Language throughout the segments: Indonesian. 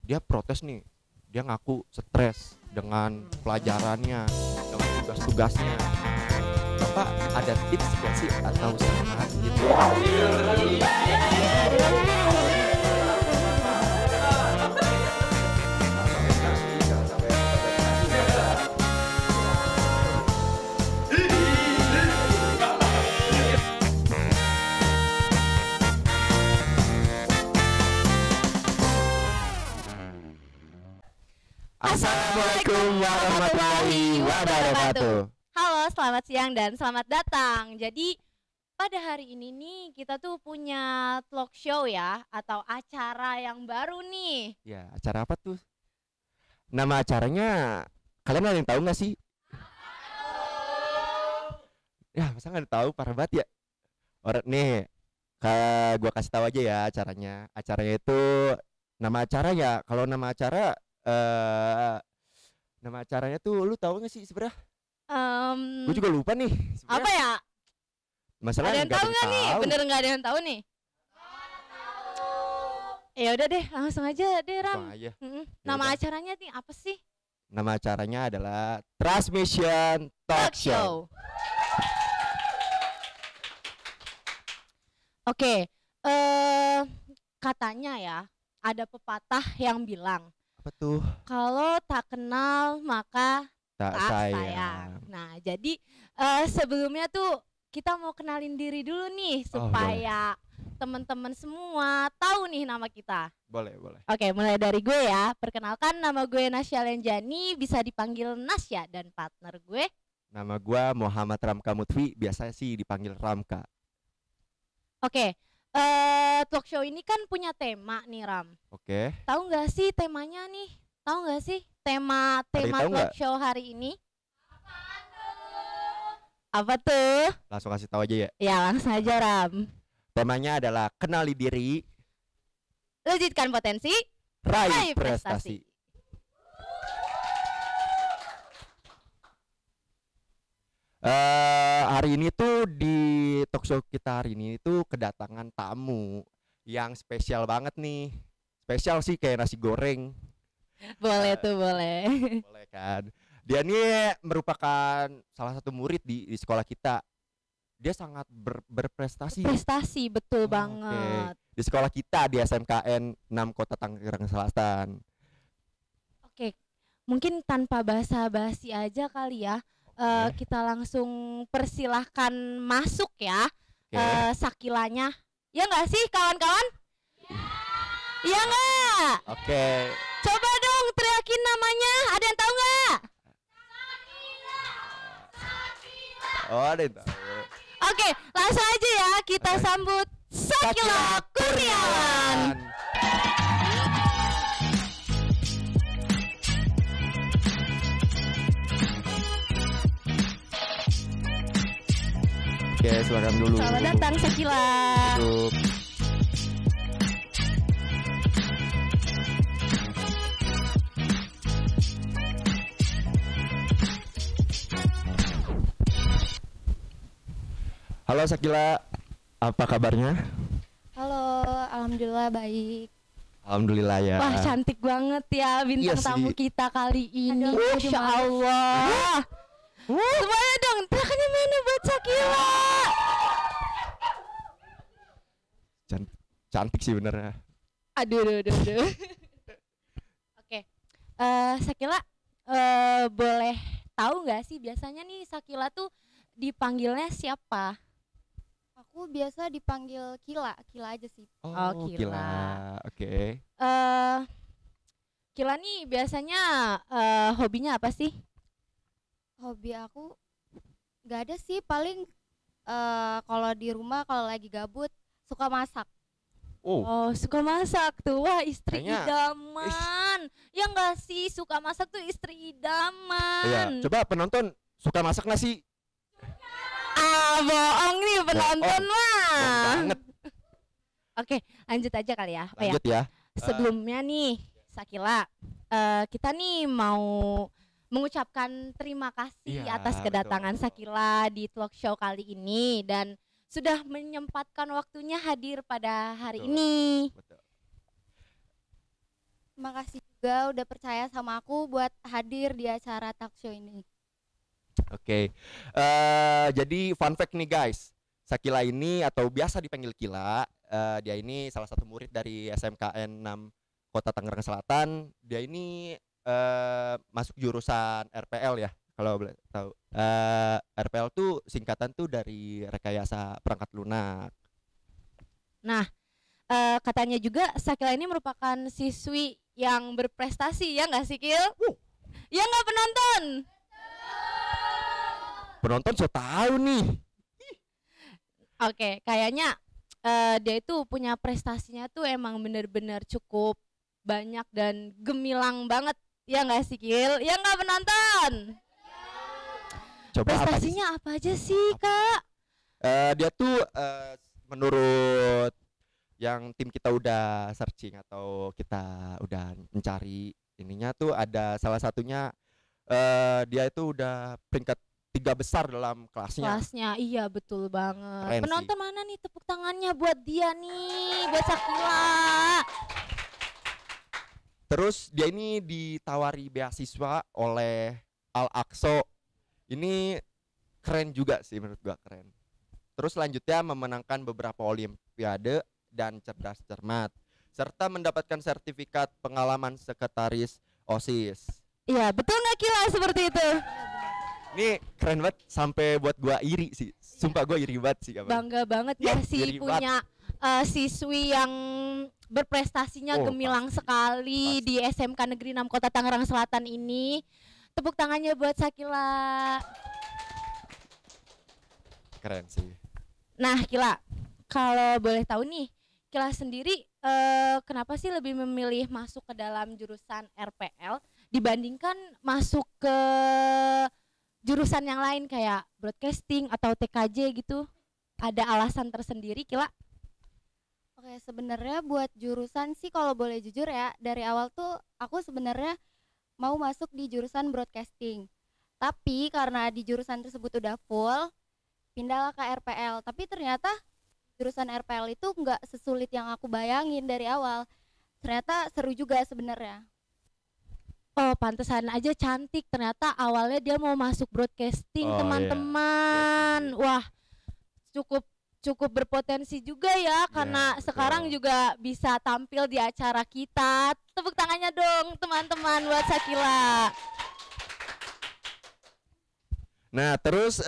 dia protes nih, dia ngaku stres dengan pelajarannya, dengan tugas-tugasnya. Bapak ada tips gak sih atau saran gitu? Assalamualaikum warahmatullahi wabarakatuh. Halo, selamat siang dan selamat datang. Jadi pada hari ini nih kita tuh punya talk show ya, atau acara yang baru nih. Ya, acara apa tuh? Nama acaranya kalian ada yang tahu nggak sih? Ya, masa nggak tahu, parah banget ya. Orang nih, gua kasih tahu aja ya acaranya. Acaranya itu nama acaranya. Kalau nama acaranya tuh lu tahu nggak sih sebenarnya? Gue juga lupa nih. Apa ya? Masalahnya Ada yang tahu nggak nih? Bener nggak ada yang tahu nih? Ya udah deh, langsung aja deh Ram. Nama Yaudah. acaranya nih apa sih? Nama acaranya adalah Transmission Talk Show. Oke, katanya ya ada pepatah yang bilang Apa tuh? kalau tak kenal maka Tak tak sayang. sayang. Nah, jadi sebelumnya tuh kita mau kenalin diri dulu nih Oh, supaya teman-teman semua tahu nih nama kita. Boleh, boleh. Oke, mulai dari gue ya. Perkenalkan, nama gue Nasya Lenjani, bisa dipanggil Nasya, dan partner gue. Nama gua Muhammad Ramka Mutfi, biasa sih dipanggil Ramka. Oke, talk show ini kan punya tema nih Ram. Oke. Tahu nggak sih temanya nih? Tahu nggak sih tema yang tahu talk nggak? show hari ini? Apa tuh? Langsung kasih tahu aja ya. Ya langsung aja Ram. Temanya adalah kenali diri, Wujudkan potensi, raih raih prestasi. prestasi. Hari ini tuh di talk show kita hari ini tuh kedatangan tamu yang spesial banget nih. Spesial sih kayak nasi goreng. Boleh tuh, boleh. Boleh kan? Dia nih merupakan salah satu murid di sekolah kita. Dia sangat berprestasi. Prestasi, betul Oke. banget. Di sekolah kita di SMKN 6 Kota Tangerang Selatan. Oke, mungkin tanpa basa-basi aja kali ya. Oke. Kita langsung persilahkan masuk ya. Oke. Sakilanya. Ya nggak sih kawan-kawan? Iya nggak? Oke. Coba dong teriakin namanya. Ada yang tahu nggak? Oh, ada yang tahu. Oke, langsung aja ya kita sambut Sakila Kurniawan. Oke, silakan dulu. Selamat datang Sakila. Duduk. Halo Sakila, apa kabarnya? Halo, alhamdulillah baik. Alhamdulillah ya. Wah, cantik banget ya bintang Iya tamu sih. kita kali ini. Aduh, Masya gimana? Allah. Semuanya dong, teriakannya mana buat Sakila? Cantik sih benernya. Aduh, aduh, aduh, aduh. Oke, Sakila, boleh tahu nggak sih biasanya nih Sakila tuh dipanggilnya siapa? Aku biasa dipanggil Kila, Kila aja sih. Oh, Kila. Oke. Kila nih biasanya hobinya apa sih? Hobi aku gak ada sih, paling kalau di rumah kalau lagi gabut suka masak. Oh, Oh, suka masak tuh. Wah, istri Kayaknya- idaman. Ya enggak sih, suka masak tuh istri idaman. iya. Coba penonton suka masak nggak sih? Ah, bohong nih penonton Bohong mah. banget. Oke, lanjut aja kali ya. Apa ya? Lanjut ya. Sebelumnya nih, Sakila, kita nih mau mengucapkan terima kasih Iya, atas kedatangan betul. Sakila di talk show kali ini dan sudah menyempatkan waktunya hadir pada hari Betul. ini. Betul. Makasih juga udah percaya sama aku buat hadir di acara talk show ini. Oke. Jadi fun fact nih guys, Sakila ini atau biasa dipanggil Kila, dia ini salah satu murid dari SMKN 6 Kota Tangerang Selatan. Dia ini masuk jurusan RPL ya, kalau boleh tahu. RPL tuh singkatan tuh dari rekayasa perangkat lunak. Nah, katanya juga Sakila ini merupakan siswi yang berprestasi, ya nggak sih Kil? Ya nggak penonton? Penonton so tahu nih. Oke, kayaknya dia itu punya prestasinya tuh emang bener-bener cukup banyak dan gemilang banget, ya nggak sih Kil? Ya nggak penonton? Coba Prestasinya apa aja sih Kak? dia tuh menurut yang tim kita udah searching atau kita udah mencari ininya tuh ada salah satunya dia itu udah peringkat 3 besar dalam kelasnya. Iya betul banget. Keren Penonton sih. mana nih tepuk tangannya buat dia nih, buat Sakila. Terus dia ini ditawari beasiswa oleh Al Aqsa. Ini keren juga sih menurut gua, keren. Terus selanjutnya memenangkan beberapa olimpiade dan cerdas cermat serta mendapatkan sertifikat pengalaman sekretaris OSIS. Iya betul nggak Kila seperti itu? Ini keren banget sampai buat gua iri sih. Sumpah gua iri banget sih kapan. Bangga banget ya sih iri punya siswi yang berprestasinya Oh, gemilang pasti, sekali pasti. di SMK Negeri 6 Kota Tangerang Selatan ini. Tepuk tangannya buat Sakila. Keren sih. Nah Kila, kalau boleh tahu nih, Kila sendiri kenapa sih lebih memilih masuk ke dalam jurusan RPL dibandingkan masuk ke jurusan yang lain kayak broadcasting atau TKJ gitu? Ada alasan tersendiri Kila? Oke, sebenarnya buat jurusan sih kalau boleh jujur ya, dari awal tuh aku sebenarnya mau masuk di jurusan broadcasting. Tapi karena di jurusan tersebut udah full, pindahlah ke RPL. Tapi ternyata jurusan RPL itu nggak sesulit yang aku bayangin dari awal. Ternyata seru juga sebenarnya. Oh, pantesan aja cantik. Ternyata awalnya dia mau masuk broadcasting, Oh, teman-teman. Wah, cukup berpotensi juga ya karena betul. sekarang juga bisa tampil di acara kita. Tepuk tangannya dong, teman-teman buat Sakila. Nah, terus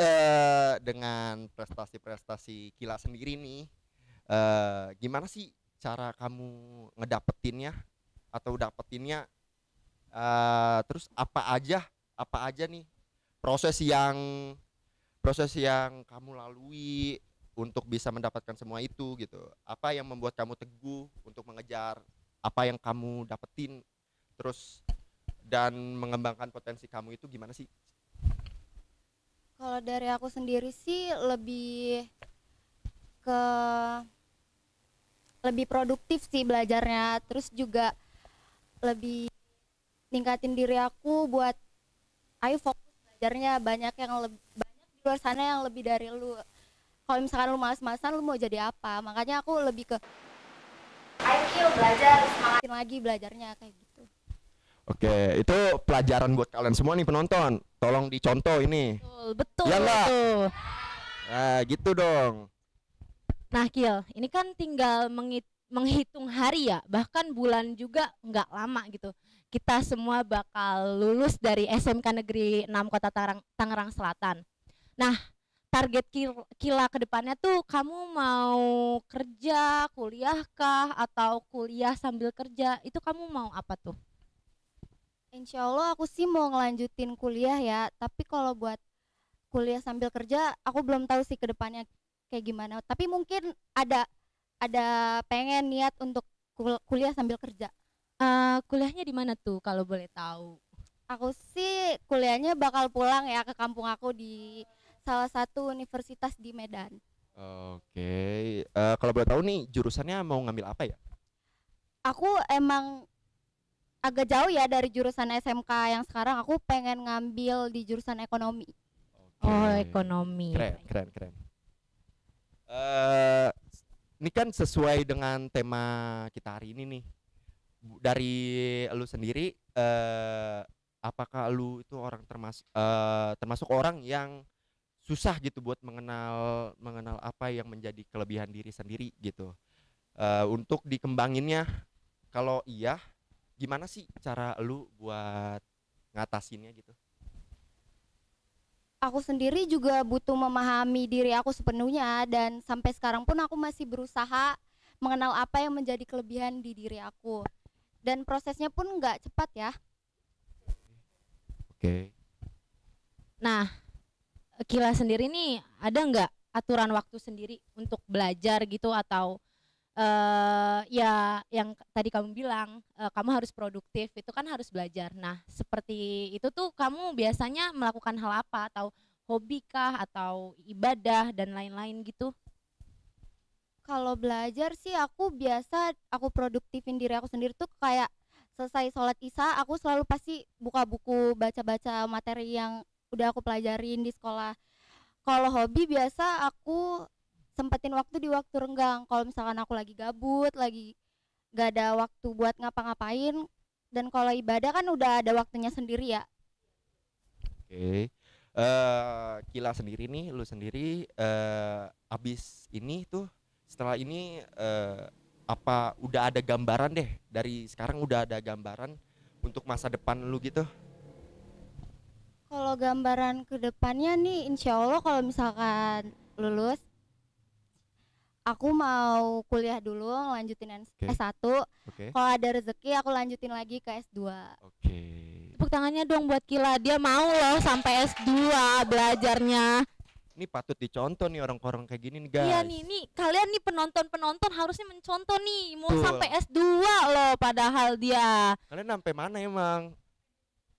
dengan prestasi-prestasi Kila sendiri nih, gimana sih cara kamu ngedapetinnya atau dapetinnya? Terus apa aja nih proses yang kamu lalui untuk bisa mendapatkan semua itu gitu? Apa yang membuat kamu teguh untuk mengejar apa yang kamu dapetin terus dan mengembangkan potensi kamu itu gimana sih? Kalau dari aku sendiri sih ke lebih produktif sih belajarnya, terus juga lebih ningkatin diri aku buat ayo fokus belajarnya, banyak di luar sana yang lebih dari lu. Kalau misalkan lu malas-malasan lu mau jadi apa? Makanya aku lebih ke ayo belajar, semangatin lagi belajarnya kayak gitu. Oke, itu pelajaran buat kalian semua nih penonton. Tolong dicontoh ini. Betul Ya nggak? tuh. Nah, gitu dong. Nah Kil, ini kan tinggal menghitung hari ya, bahkan bulan juga nggak lama gitu. Kita semua bakal lulus dari SMK Negeri 6 Kota Tangerang Selatan. Nah, target Kila ke depannya tuh kamu mau kerja, kuliah kah, atau kuliah sambil kerja? Itu kamu mau apa tuh? Insya Allah aku sih mau ngelanjutin kuliah ya, tapi kalau buat kuliah sambil kerja aku belum tahu sih ke depannya kayak gimana. Tapi mungkin ada pengen niat untuk kuliah sambil kerja. Kuliahnya di mana tuh kalau boleh tahu? Aku sih kuliahnya bakal pulang ya ke kampung aku di salah satu universitas di Medan. Oke, kalau boleh tahu nih jurusannya mau ngambil apa ya? Aku emang agak jauh ya dari jurusan SMK yang sekarang, aku pengen ngambil di jurusan ekonomi. Oke. Oh, ekonomi. Keren. Ini kan sesuai dengan tema kita hari ini nih. dari lu sendiri, apakah lu itu orang termasuk orang yang susah gitu buat mengenal mengenal apa yang menjadi kelebihan diri sendiri gitu, untuk dikembanginnya? Kalau iya, gimana sih cara lu buat ngatasinnya gitu? Aku sendiri juga butuh memahami diri aku sepenuhnya, dan sampai sekarang pun aku masih berusaha mengenal apa yang menjadi kelebihan di diri aku. Dan prosesnya pun nggak cepat ya. Oke. Nah, Kila sendiri nih ada nggak aturan waktu sendiri untuk belajar gitu, atau ya yang tadi kamu bilang kamu harus produktif, itu kan harus belajar. Nah, seperti itu tuh kamu biasanya melakukan hal apa, atau hobi kah, atau ibadah dan lain-lain gitu? Kalau belajar sih aku produktifin diri aku sendiri tuh kayak selesai sholat isya aku selalu pasti buka buku, baca-baca materi yang udah aku pelajarin di sekolah. Kalau hobi biasa aku sempetin waktu di waktu renggang. Kalau misalkan aku lagi gabut, lagi gak ada waktu buat ngapa-ngapain. Dan kalau ibadah kan udah ada waktunya sendiri ya. Oke. Kila sendiri nih, lu sendiri abis ini tuh, setelah ini apa udah ada gambaran deh, dari sekarang udah ada gambaran untuk masa depan lu gitu? Kalau gambaran ke depannya nih, insya Allah kalau misalkan lulus, aku mau kuliah dulu, ngelanjutin Oke. S1. Oke. Kalau ada rezeki aku lanjutin lagi ke S2. Oke. Tepuk tangannya dong buat Kila, dia mau loh sampai S2 belajarnya. Ini patut dicontoh nih orang-orang kayak gini nih guys. Iya nih kalian nih penonton harusnya mencontoh nih, mau Betul. sampai S2 loh, padahal dia. Kalian sampai mana emang?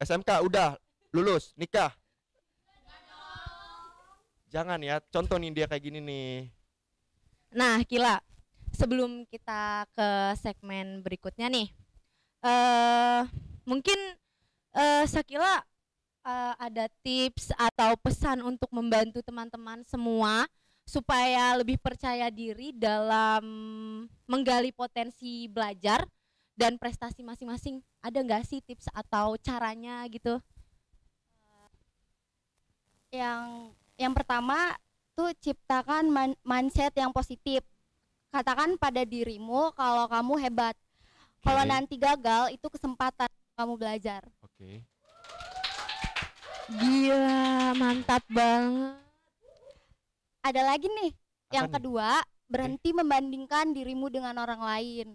SMK udah lulus, nikah? Jangan ya, contoh nih dia kayak gini nih. Nah, Kila, sebelum kita ke segmen berikutnya nih, mungkin Sakila ada tips atau pesan untuk membantu teman-teman semua supaya lebih percaya diri dalam menggali potensi belajar dan prestasi masing-masing. Ada nggak sih tips atau caranya gitu? Yang pertama tuh ciptakan mindset yang positif. Katakan pada dirimu kalau kamu hebat. Kalau nanti gagal itu kesempatan kamu belajar. Oke. Gila, mantap banget. Ada lagi nih, yang Apa nih? kedua, berhenti membandingkan dirimu dengan orang lain.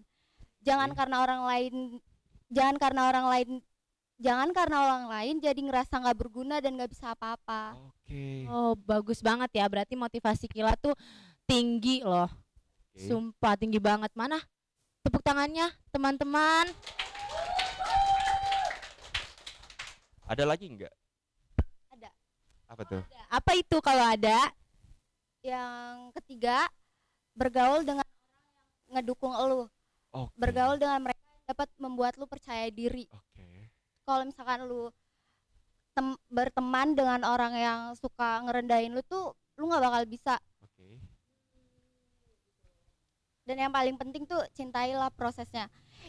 Jangan karena orang lain jadi ngerasa nggak berguna dan nggak bisa apa-apa. Oke. Oh, bagus banget ya. Berarti motivasi Kila tuh tinggi loh. Oke. Sumpah tinggi banget. Mana tepuk tangannya, teman-teman? Ada lagi nggak? Ada. Apa tuh? Apa itu kalau ada? Yang ketiga, bergaul dengan orang yang ngedukung elu. Oke. Bergaul dengan mereka yang dapat membuat lu percaya diri. Oke. Kalau misalkan lu berteman dengan orang yang suka ngerendahin lu tuh, lu nggak bakal bisa. Oke. Dan yang paling penting tuh cintailah prosesnya.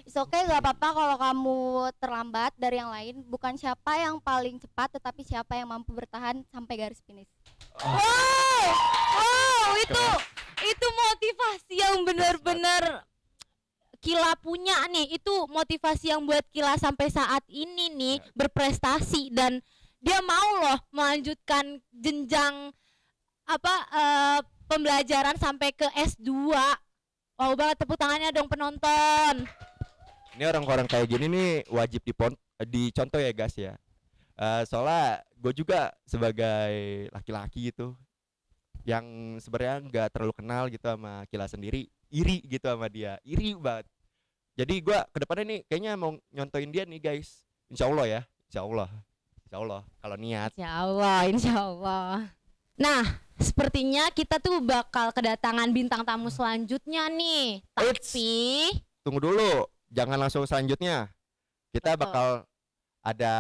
It's okay, gak apa-apa kalau kamu terlambat dari yang lain. Bukan siapa yang paling cepat, tetapi siapa yang mampu bertahan sampai garis finish. Wow, itu motivasi yang benar-benar Kila punya nih. Itu motivasi yang buat Kila sampai saat ini nih berprestasi, dan dia mau loh melanjutkan jenjang pembelajaran sampai ke S2. Wow banget, tepuk tangannya dong penonton. Ini orang-orang kayak gini nih wajib dicontoh ya guys ya. Soalnya gue juga sebagai laki-laki gitu, yang sebenarnya nggak terlalu kenal gitu sama Kila sendiri, iri gitu sama dia, iri banget. Jadi gue kedepannya nih kayaknya mau nyontoin dia nih guys. Insya Allah ya, insya Allah kalau niat. Insya Allah. Nah, sepertinya kita tuh bakal kedatangan bintang tamu selanjutnya nih. Tapi Tunggu dulu, jangan langsung selanjutnya. Kita Betul. bakal ada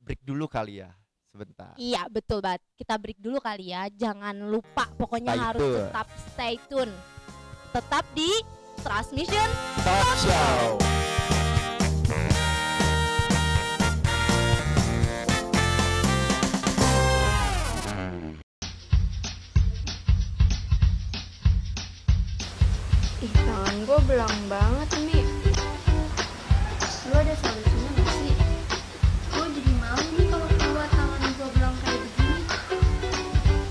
break dulu kali ya, sebentar. iya betul banget. Kita break dulu kali ya. Jangan lupa, pokoknya Stay harus tune. tetap stay tune. Tetap di Transmission Talk show. solusinya nggak sih? Gue jadi malu nih kalau keluar tangan gue belang kayak begini.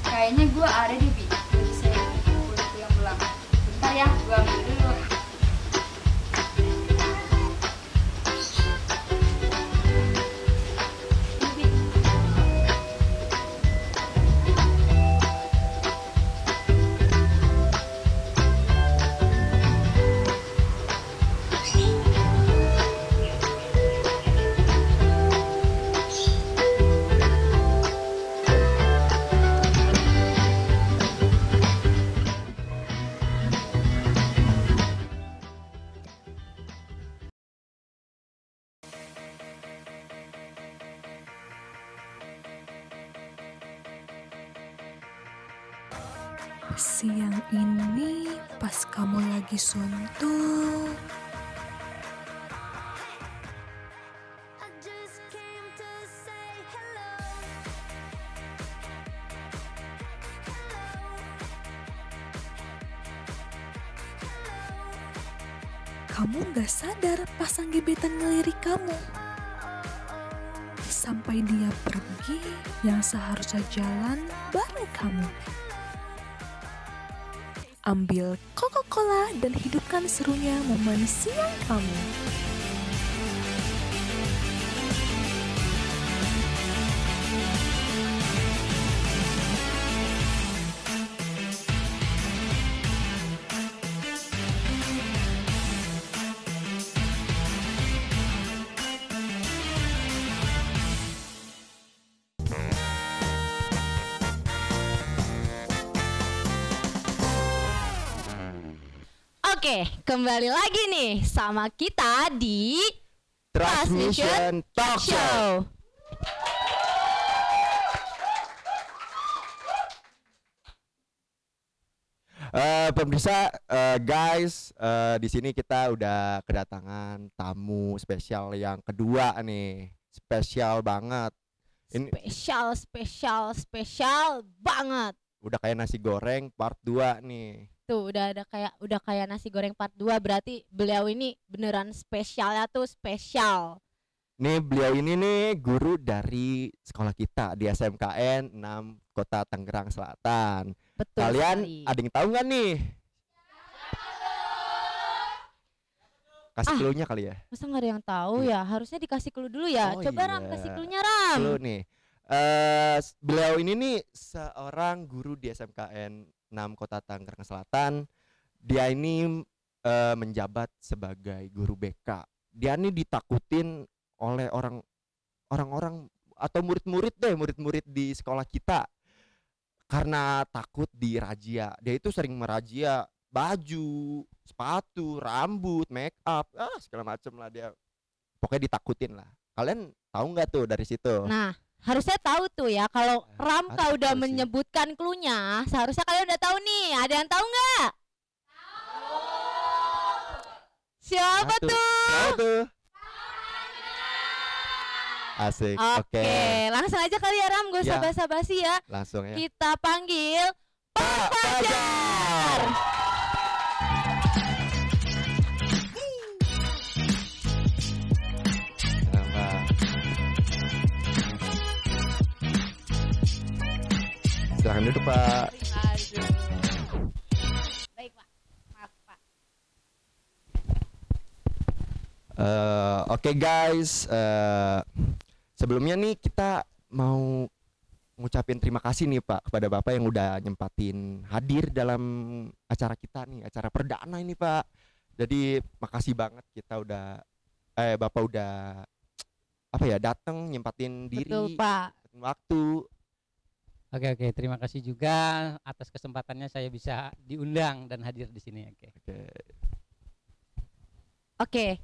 Kayaknya gue ada deh, Bi. Jadi saya kulit yang belang. Bentar ya, gue ambil dulu. Siang ini pas kamu lagi suntuk, kamu gak sadar pasang gebetan ngelirik kamu. Sampai dia pergi yang seharusnya jalan bareng kamu. Ambil Coca-Cola dan hidupkan serunya momen siang kamu. Oke, kembali lagi nih sama kita di Transmission Talk Show. Pemirsa, guys, di sini kita udah kedatangan tamu spesial yang kedua nih, spesial banget. Ini spesial banget. udah kayak nasi goreng part 2 nih. Tuh udah kayak nasi goreng part 2, berarti beliau ini beneran spesialnya tuh spesial. Nih beliau ini nih guru dari sekolah kita di SMKN 6 Kota Tangerang Selatan. Betul Kalian sekali. ada yang tahu nggak nih? Kasih clue-nya kali ya. Masa nggak ada yang tahu ya? Harusnya dikasih clue dulu ya. Oh Coba iya. Ram, kasih clue-nya Ram. Clue nih. Beliau ini nih seorang guru di SMKN 6 Kota Tangerang Selatan. Dia ini menjabat sebagai guru BK. Dia ini ditakutin oleh orang-orang atau murid-murid di sekolah kita karena takut dirazia. Dia itu sering merazia baju, sepatu, rambut, make up, segala macem lah dia. Pokoknya ditakutin lah. Kalian tahu nggak tuh dari situ? Nah, harusnya tahu tuh ya, kalau Ramka harus udah tahu sih. menyebutkan cluenya, seharusnya kalian udah tahu nih. Ada yang tahu nggak? Siapa Satu. tuh? Tahu tuh. Asik. Oke, Oke. langsung aja kali ya Ram, gak usah Ya. basa-basi ya. Langsung ya. Kita panggil Pak Fajar. Kenapa? Silakan duduk Pak. Baik Pak, maaf Pak. Oke guys, sebelumnya nih kita mau ngucapin terima kasih nih Pak kepada Bapak yang udah nyempatin hadir dalam acara kita nih, acara perdana ini Pak. Jadi makasih banget kita udah Bapak udah datang nyempatin diri, Betul Pak. nyempatin waktu. Oke, terima kasih juga atas kesempatannya saya bisa diundang dan hadir di sini. Oke,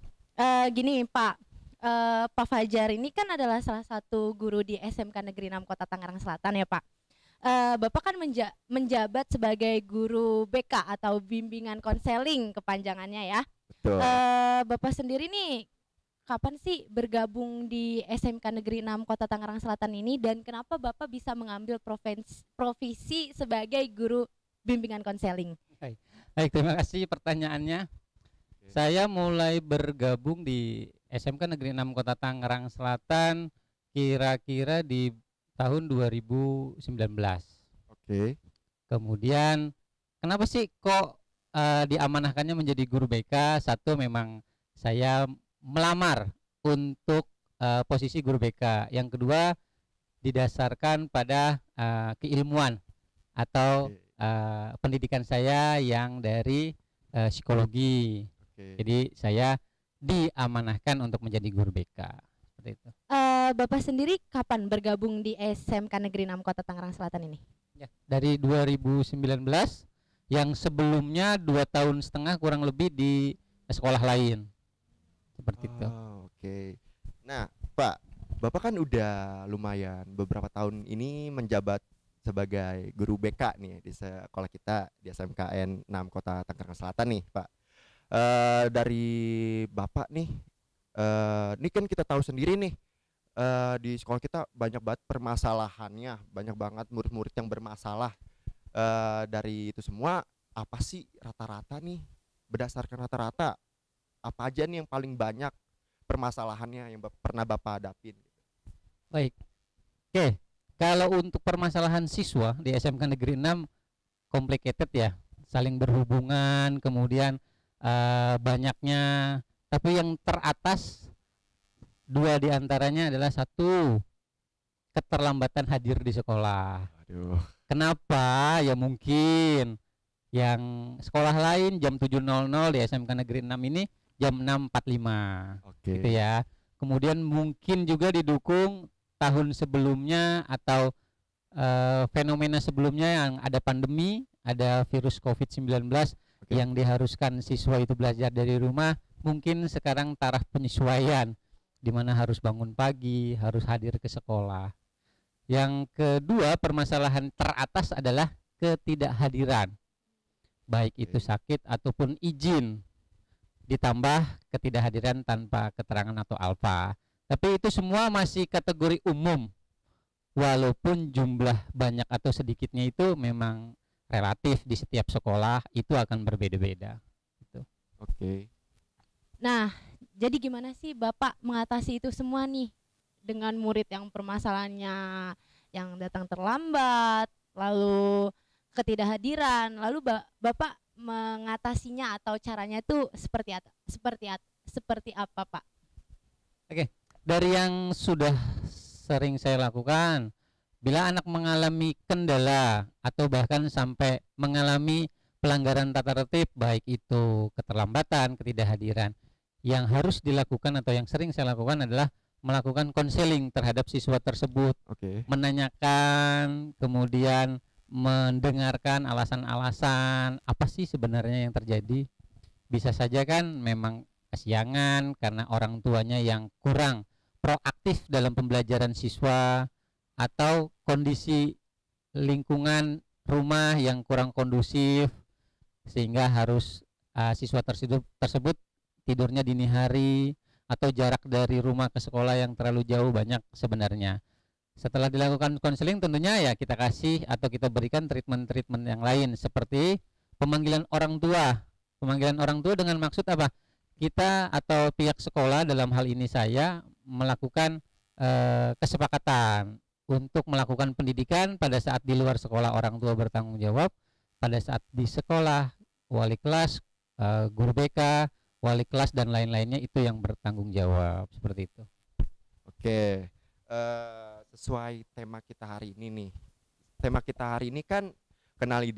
gini Pak, Pak Fajar ini kan adalah salah satu guru di SMK Negeri 6 Kota Tangerang Selatan ya Pak. Bapak kan menjabat sebagai guru BK atau bimbingan konseling kepanjangannya ya. Betul. Bapak sendiri nih kapan sih bergabung di SMK Negeri 6 Kota Tangerang Selatan ini, dan kenapa Bapak bisa mengambil profesi sebagai guru bimbingan konseling? Baik, terima kasih pertanyaannya. Saya mulai bergabung di SMK Negeri 6 Kota Tangerang Selatan kira-kira di tahun 2019. Oke. Kemudian kenapa sih kok diamanahkannya menjadi guru BK? Satu, memang saya melamar untuk posisi guru BK. Yang kedua, didasarkan pada keilmuan atau pendidikan saya yang dari psikologi. Oke. Jadi saya diamanahkan untuk menjadi guru BK. Seperti itu. Bapak sendiri kapan bergabung di SMK Negeri 6 Kota Tangerang Selatan ini? Ya, dari 2019, yang sebelumnya 2 tahun setengah kurang lebih di sekolah lain. Seperti itu. Oke. Nah, Pak, Bapak kan udah lumayan beberapa tahun ini menjabat sebagai guru BK nih di sekolah kita di SMKN 6 Kota Tangerang Selatan nih, Pak. Dari Bapak nih, ini kan kita tahu sendiri nih, di sekolah kita banyak banget permasalahannya, banyak banget murid-murid yang bermasalah. Dari itu semua, apa sih rata-rata nih, berdasarkan rata-rata apa aja nih yang paling banyak permasalahannya yang pernah Bapak hadapin? Baik. Oke, kalau untuk permasalahan siswa di SMK Negeri 6 complicated ya, saling berhubungan, kemudian banyaknya, tapi yang teratas 2 diantaranya adalah, 1, keterlambatan hadir di sekolah. Aduh. Kenapa? Ya mungkin yang sekolah lain jam 7.00, di SMK Negeri 6 ini jam 6.45. Oke. Gitu ya. Kemudian mungkin juga didukung tahun sebelumnya atau fenomena sebelumnya yang ada pandemi, ada virus COVID-19 yang diharuskan siswa itu belajar dari rumah. Mungkin sekarang taraf penyesuaian, di mana harus bangun pagi, harus hadir ke sekolah. Yang kedua, permasalahan teratas adalah ketidakhadiran, baik itu sakit ataupun izin, ditambah ketidakhadiran tanpa keterangan atau alfa. Tapi itu semua masih kategori umum, walaupun jumlah banyak atau sedikitnya itu memang relatif di setiap sekolah itu akan berbeda-beda gitu. Oke. Nah, jadi gimana sih Bapak mengatasi itu semua nih, dengan murid yang permasalahannya yang datang terlambat, lalu ketidakhadiran, lalu Bapak mengatasinya atau caranya itu seperti apa, Pak? Oke, dari yang sudah sering saya lakukan, bila anak mengalami kendala atau bahkan sampai mengalami pelanggaran tata tertib, baik itu keterlambatan, ketidakhadiran, yang harus dilakukan atau yang sering saya lakukan adalah melakukan konseling terhadap siswa tersebut. Oke. Menanyakan, kemudian mendengarkan alasan-alasan apa sih sebenarnya yang terjadi. Bisa saja kan memang kesiangan karena orang tuanya yang kurang proaktif dalam pembelajaran siswa, atau kondisi lingkungan rumah yang kurang kondusif sehingga harus siswa tersebut tidurnya dini hari, atau jarak dari rumah ke sekolah yang terlalu jauh. Banyak sebenarnya. Setelah dilakukan konseling, tentunya ya kita kasih atau kita berikan treatment-treatment yang lain, seperti pemanggilan orang tua. Pemanggilan orang tua dengan maksud apa? Kita atau pihak sekolah, dalam hal ini saya, melakukan kesepakatan untuk melakukan pendidikan pada saat di luar sekolah orang tua bertanggung jawab, pada saat di sekolah wali kelas, guru BK, wali kelas dan lain-lainnya itu yang bertanggung jawab, seperti itu. Oke. Sesuai tema kita hari ini nih. Tema kita hari ini kan kenali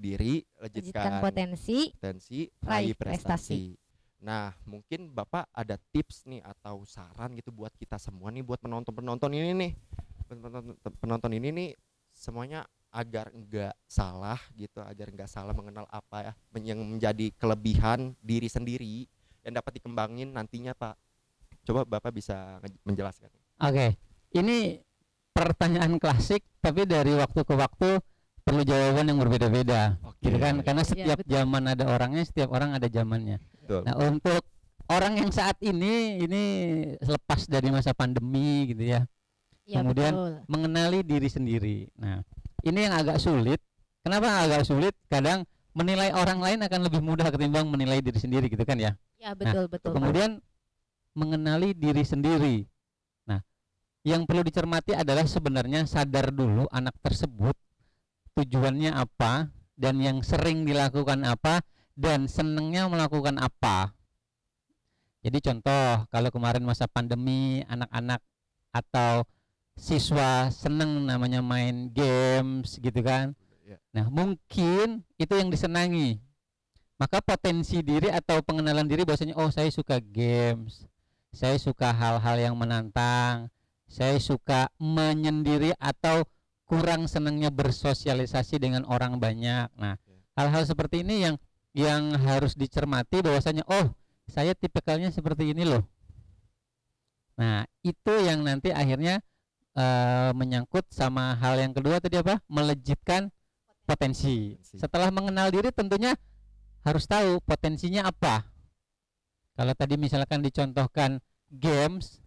diri, wujudkan potensi, raih prestasi. Nah, mungkin Bapak ada tips nih atau saran gitu buat kita semua nih, buat penonton ini nih. Penonton ini nih semuanya agar enggak salah gitu, agar enggak salah mengenal apa ya yang menjadi kelebihan diri sendiri yang dapat dikembangin nantinya, Pak. Coba Bapak bisa menjelaskan. Oke. Ini pertanyaan klasik, tapi dari waktu ke waktu perlu jawaban yang berbeda-beda. Gitu kan? Karena setiap zaman ada orangnya, setiap orang ada zamannya. Betul. Nah, untuk orang yang saat ini selepas dari masa pandemi gitu ya. Kemudian mengenali diri sendiri. Nah, ini yang agak sulit. Kenapa agak sulit? Kadang menilai orang lain akan lebih mudah ketimbang menilai diri sendiri gitu kan ya. Ya, betul. Kemudian mengenali diri sendiri. Nah, yang perlu dicermati adalah sebenarnya sadar dulu anak tersebut tujuannya apa dan yang sering dilakukan apa dan senengnya melakukan apa. Jadi contoh, kalau kemarin masa pandemi anak-anak atau siswa seneng namanya main games gitu kan. Nah, mungkin itu yang disenangi. Maka potensi diri atau pengenalan diri bahwasanya oh saya suka games, saya suka hal-hal yang menantang, saya suka menyendiri atau kurang senangnya bersosialisasi dengan orang banyak. Nah, hal-hal seperti ini yang harus dicermati bahwasanya oh saya tipikalnya seperti ini loh. Nah, itu yang nanti akhirnya menyangkut sama hal yang kedua tadi apa? Melejitkan potensi. Setelah mengenal diri tentunya harus tahu potensinya apa. Kalau tadi misalkan dicontohkan games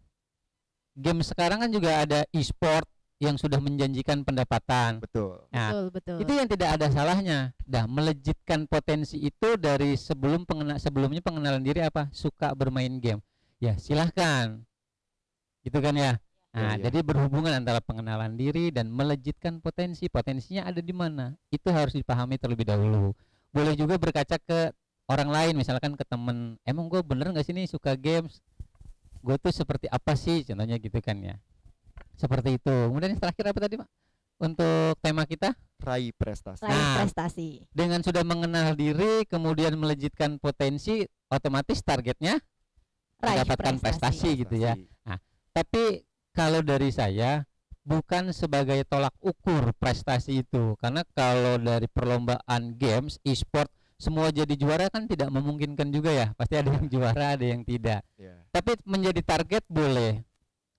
sekarang kan juga ada e-sport yang sudah menjanjikan pendapatan. Betul. Nah, Betul. itu yang tidak ada salahnya. Dah melejitkan potensi itu dari sebelumnya pengenalan diri apa? Suka bermain game. Ya, silahkan. Gitu kan ya. Nah, jadi berhubungan antara pengenalan diri dan melejitkan potensi. Potensinya ada di mana? Itu harus dipahami terlebih dahulu. Boleh juga berkaca ke orang lain, misalkan ke temen. Emang gue bener nggak sih nih suka games? Gue tuh seperti apa sih? Contohnya gitu kan ya. Seperti itu. Kemudian yang terakhir apa tadi, Pak? Untuk tema kita Raih prestasi. Raih prestasi. dengan sudah mengenal diri, kemudian melejitkan potensi, otomatis targetnya Raih mendapatkan prestasi gitu ya. Tapi kalau dari saya bukan sebagai tolak ukur prestasi itu, karena kalau dari perlombaan games, e-sport semua jadi juara kan tidak memungkinkan juga ya. Pasti ada yang juara, ada yang tidak. Tapi menjadi target boleh.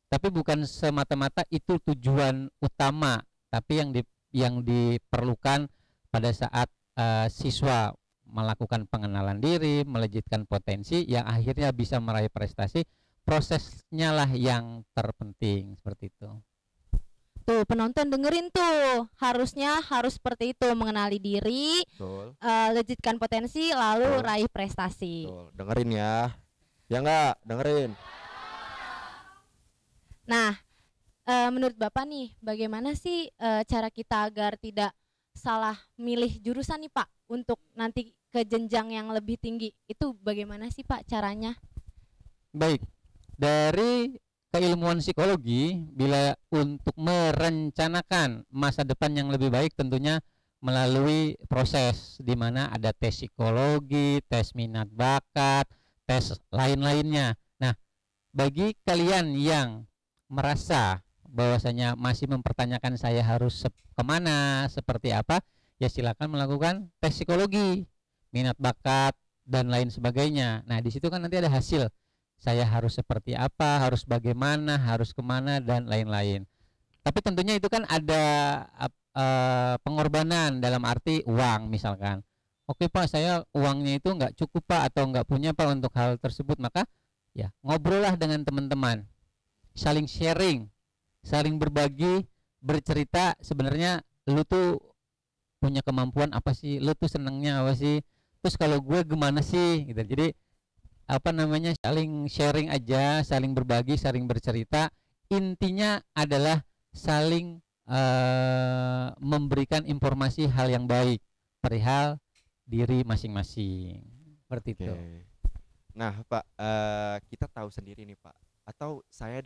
Tapi bukan semata-mata itu tujuan utama, tapi yang diperlukan pada saat siswa melakukan pengenalan diri, melejitkan potensi yang akhirnya bisa meraih prestasi, prosesnya lah yang terpenting seperti itu. Tuh penonton dengerin tuh, harus seperti itu, mengenali diri, lejitkan potensi, lalu raih prestasi. Dengerin ya. Ya enggak? Dengerin. Nah, menurut Bapak nih, bagaimana sih cara kita agar tidak salah milih jurusan nih Pak untuk nanti ke jenjang yang lebih tinggi? Itu bagaimana sih Pak caranya? Baik, dari keilmuan psikologi, bila untuk merencanakan masa depan yang lebih baik tentunya melalui proses di mana ada tes psikologi, tes minat bakat, tes lain-lainnya. Nah, bagi kalian yang merasa bahwasanya masih mempertanyakan saya harus kemana, seperti apa, ya silakan melakukan tes psikologi, minat bakat dan lain sebagainya. Nah, di situ kan nanti ada hasil. Saya harus seperti apa, harus bagaimana, harus kemana dan lain-lain. Tapi tentunya itu kan ada pengorbanan dalam arti uang misalkan. Oke Pak, saya uangnya itu nggak cukup Pak atau nggak punya Pak untuk hal tersebut, maka ya ngobrol lah dengan teman-teman, saling sharing, saling berbagi, bercerita sebenarnya lu tuh punya kemampuan apa sih, lu tuh senengnya apa sih, terus kalau gue gimana sih gitu. Jadi apa namanya, saling sharing aja, saling berbagi, saling bercerita. Intinya adalah saling memberikan informasi hal yang baik perihal diri masing-masing, seperti itu. Nah Pak, kita tahu sendiri nih Pak, atau saya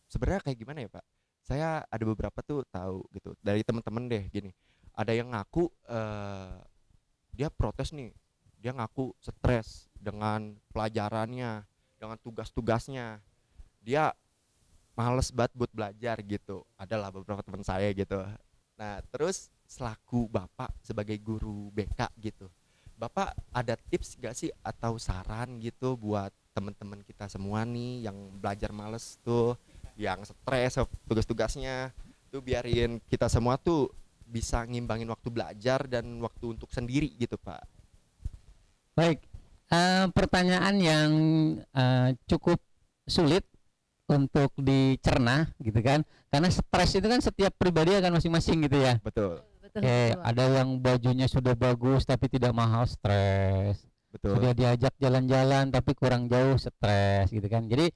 sebenarnya kayak gimana ya Pak, saya ada beberapa tuh tahu gitu dari teman-teman deh gini, ada yang ngaku dia protes nih, dia ngaku stres dengan pelajarannya, dengan tugas-tugasnya, dia males banget buat belajar gitu. Adalah beberapa teman saya gitu. Nah terus selaku Bapak sebagai guru BK gitu, Bapak ada tips gak sih atau saran gitu buat teman-teman kita semua nih yang belajar males tuh, yang stres tugas-tugasnya tuh, biarin kita semua tuh bisa ngimbangin waktu belajar dan waktu untuk sendiri gitu Pak? Baik, pertanyaan yang cukup sulit untuk dicerna gitu kan, karena stres itu kan setiap pribadi akan masing-masing gitu ya. Betul. Ada yang bajunya sudah bagus tapi tidak mahal, stres. Betul. Sudah diajak jalan-jalan tapi kurang jauh, stres gitu kan. Jadi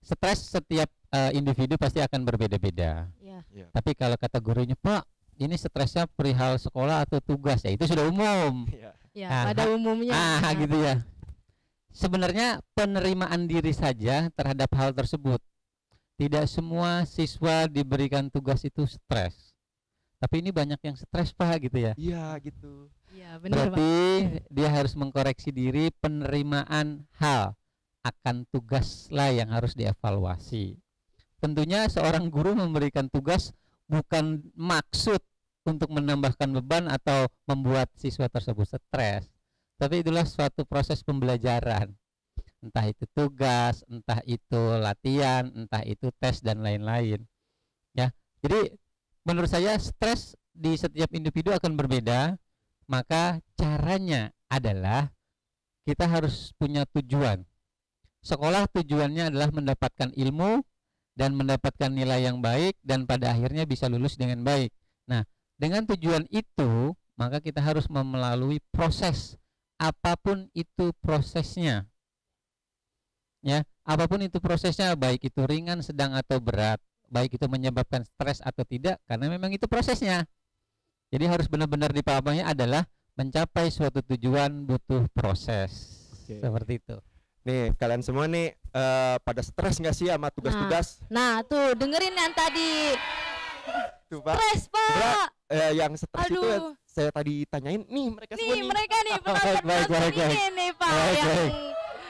stres setiap individu pasti akan berbeda-beda. Iya. Iya. Tapi kalau kategorinya, Pak, ini stresnya perihal sekolah atau tugas, ya itu sudah umum. Iya. Ya, Ah, pada umumnya. Gitu ya. Sebenarnya penerimaan diri saja terhadap hal tersebut. Tidak semua siswa diberikan tugas itu stres. Tapi ini banyak yang stres, Pak, gitu ya. Iya gitu. Iya, benar, Pak. Berarti dia harus mengkoreksi diri, penerimaan hal akan tugaslah yang harus dievaluasi. Tentunya seorang guru memberikan tugas bukan maksud untuk menambahkan beban atau membuat siswa tersebut stres. Tapi itulah suatu proses pembelajaran. Entah itu tugas, entah itu latihan, entah itu tes dan lain-lain. Ya. Jadi menurut saya stres di setiap individu akan berbeda. Maka caranya adalah kita harus punya tujuan. Sekolah tujuannya adalah mendapatkan ilmu dan mendapatkan nilai yang baik dan pada akhirnya bisa lulus dengan baik. Nah, dengan tujuan itu, maka kita harus melalui proses, apapun itu prosesnya. Ya, apapun itu prosesnya, baik itu ringan, sedang atau berat, baik itu menyebabkan stres atau tidak, karena memang itu prosesnya. Jadi harus benar-benar dipahaminya adalah mencapai suatu tujuan butuh proses. Oke. Seperti itu. Nih kalian semua nih pada stres nggak sih sama tugas-tugas? Nah, tuh dengerin yang tadi. Tuh Pak. Stres, Pak. Yang stres itu Aduh. saya tadi tanyain nih mereka semua Nih, nih. mereka nih Baik, baik, penonton baik. ini nih, Pak, Baik, yang baik.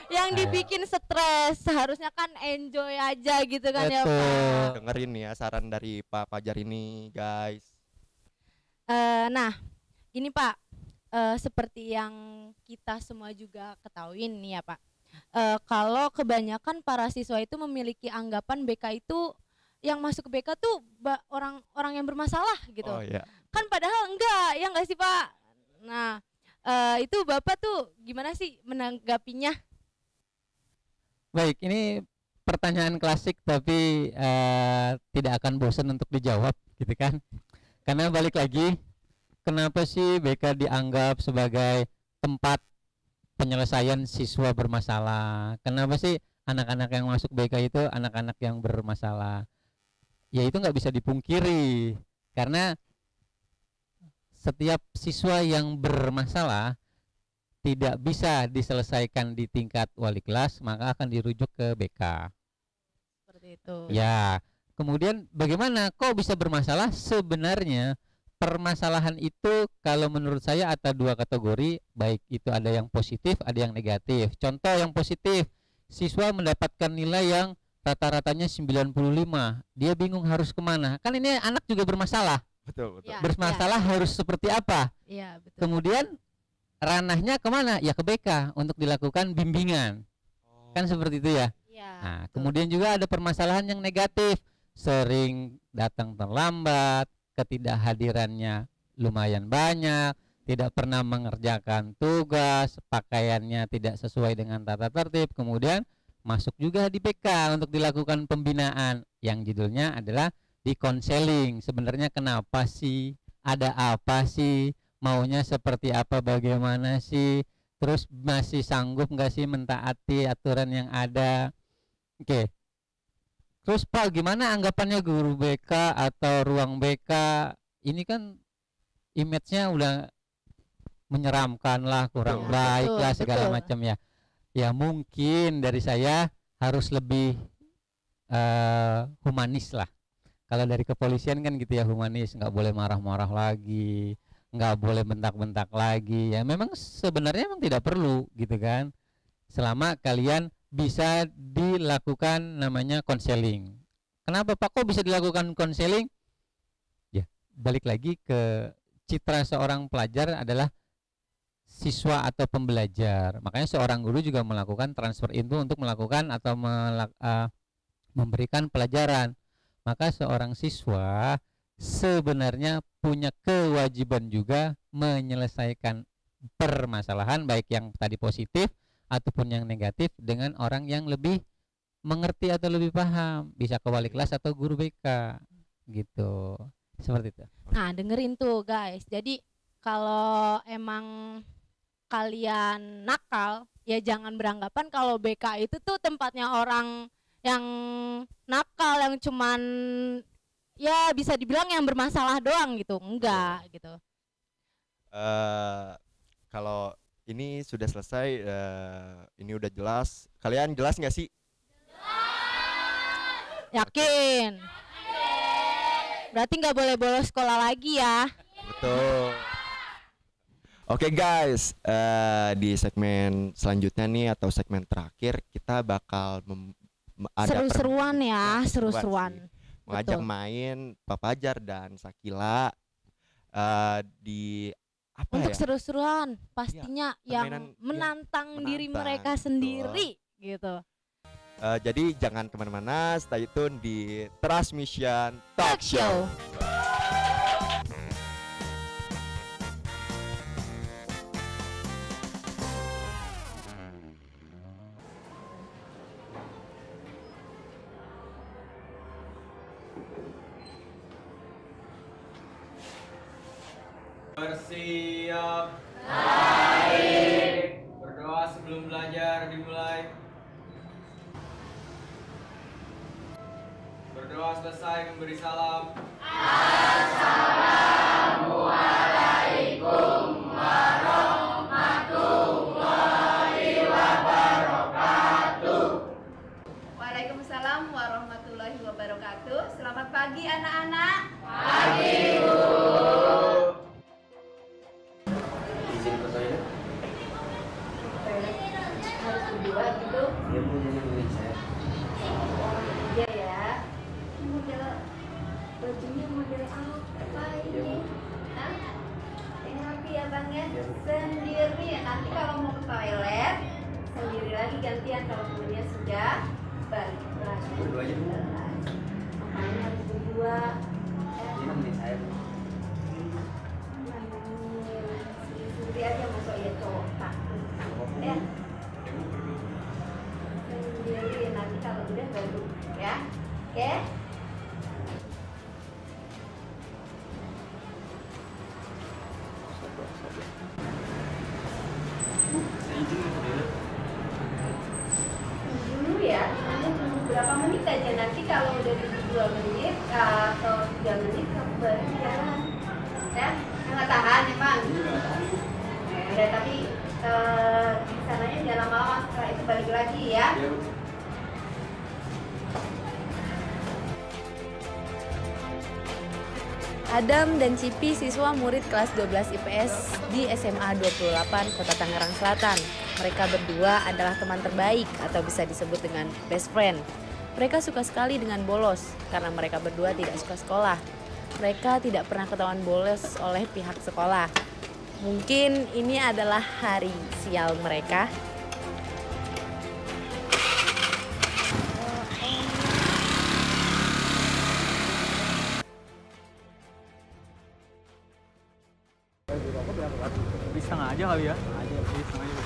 yang Ayo. dibikin stres. Seharusnya kan enjoy aja gitu kan ya, Betul. Pak. Dengerin nih ya saran dari Pak Fajar ini guys. Nah, ini Pak, seperti yang kita semua juga ketahui nih ya Pak. Kalau kebanyakan para siswa itu memiliki anggapan BK itu yang masuk ke BK tuh orang-orang yang bermasalah gitu. Oh iya. Kan padahal enggak, ya enggak sih Pak? Nah, itu Bapak tuh gimana sih menanggapinya? Baik, ini pertanyaan klasik tapi tidak akan bosan untuk dijawab gitu kan. Karena balik lagi, kenapa sih BK dianggap sebagai tempat penyelesaian siswa bermasalah? Kenapa sih anak-anak yang masuk BK itu anak-anak yang bermasalah? Ya itu nggak bisa dipungkiri, karena setiap siswa yang bermasalah tidak bisa diselesaikan di tingkat wali kelas, maka akan dirujuk ke BK. Seperti itu. Ya, kemudian bagaimana kok bisa bermasalah? Sebenarnya permasalahan itu kalau menurut saya ada dua kategori, baik itu ada yang positif, ada yang negatif. Contoh yang positif, siswa mendapatkan nilai yang rata-ratanya 95, dia bingung harus kemana. Kan ini anak juga bermasalah. Betul betul. Ya, Bermasalah harus seperti apa? Iya, betul. Kemudian ranahnya kemana? Ya ke BK untuk dilakukan bimbingan. Kan seperti itu ya. Iya. Nah, betul. kemudian juga ada permasalahan yang negatif, sering datang terlambat, ketidakhadirannya lumayan banyak, tidak pernah mengerjakan tugas, pakaiannya tidak sesuai dengan tata tertib, kemudian masuk juga di PK untuk dilakukan pembinaan yang judulnya adalah di konseling. Sebenarnya kenapa sih? Ada apa sih? Maunya seperti apa? Bagaimana sih? Terus masih sanggup nggak sih mentaati aturan yang ada? Oke. Terus Pak, gimana anggapannya guru BK atau ruang BK? Ini kan image-nya udah menyeramkan lah, kurang Betul, baik lah betul, segala betul. macam ya. Ya mungkin dari saya harus lebih humanis lah. Kalau dari kepolisian kan gitu ya, humanis, nggak boleh marah-marah lagi, nggak boleh bentak-bentak lagi. Ya memang sebenarnya memang tidak perlu gitu kan. Selama kalian bisa dilakukan namanya konseling. Kenapa Pak kok bisa dilakukan konseling? Ya, balik lagi ke citra seorang pelajar adalah siswa atau pembelajar. Makanya seorang guru juga melakukan transfer info untuk melakukan atau memberikan pelajaran. Maka seorang siswa sebenarnya punya kewajiban juga menyelesaikan permasalahan baik yang tadi positif ataupun yang negatif dengan orang yang lebih mengerti atau lebih paham, bisa ke wali kelas atau guru BK gitu. Seperti itu. Nah, dengerin tuh guys. Jadi kalau emang kalian nakal, ya jangan beranggapan kalau BK itu tuh tempatnya orang yang nakal, yang cuman ya bisa dibilang yang bermasalah doang gitu. Enggak gitu. Kalau ini sudah selesai, ini udah jelas. Kalian jelas nggak sih? Yakin? Berarti nggak boleh bolos sekolah lagi ya? Betul. Oke guys, di segmen selanjutnya nih atau segmen terakhir kita bakal ada Seru-seruan ya, seru-seruan seru-seruan. sih. Mengajak Betul. main Pak Fajar dan Sakila di apa Untuk ya? seru-seruan pastinya permainan yang menantang diri menantang, mereka betul. sendiri gitu. Jadi jangan kemana-mana, stay tune di Transmission Talk Show. Bersiap. Baik. Berdoa sebelum belajar dimulai. Berdoa selesai memberi salam. Waalaikumsalam warahmatullahi wabarakatuh. Selamat pagi anak-anak. Izin ke toilet. Harus berdua gitu. Dia punya nemenin saya. Iya ya. Model bajunya model apa Iya, ini? Bu. Hah? Yang rapi ya bang ya? Iya, Bu. Sendiri. Nanti kalau mau ke toilet sendiri lagi gantian, kalau kemudian sudah balik lagi. Berdua aja, Bu. Makanya harus berdua. Dia nemenin saya, Bu. Sendiri aja masuk ya cowok takut. Ya. Sendiri nanti kalau udah baru ya. Oke? Saya izin ke toilet. Dulu ya, hanya tunggu berapa menit aja, nanti kalau udah di 2 menit atau 3 menit kamu baru jalan ya, nggak tahan ya bang. Udah, tapi di sananya jangan lama-lama, setelah itu balik lagi ya. Iya, Bu. Adam dan Cipi siswa murid kelas 12 IPS di SMA 28 Kota Tangerang Selatan. Mereka berdua adalah teman terbaik atau bisa disebut dengan best friend. Mereka suka sekali dengan bolos karena mereka berdua tidak suka sekolah. Mereka tidak pernah ketahuan bolos oleh pihak sekolah. Mungkin ini adalah hari sial mereka. Bisa nggak aja kali ya? Bisa aja.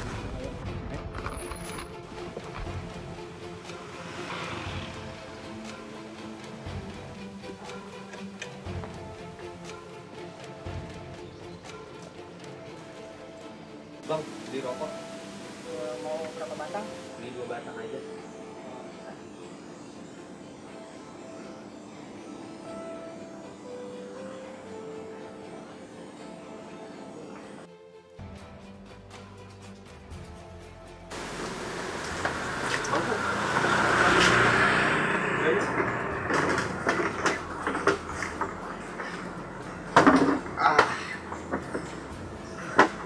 Bang, beli rokok. Mau berapa batang? Beli 2 batang aja.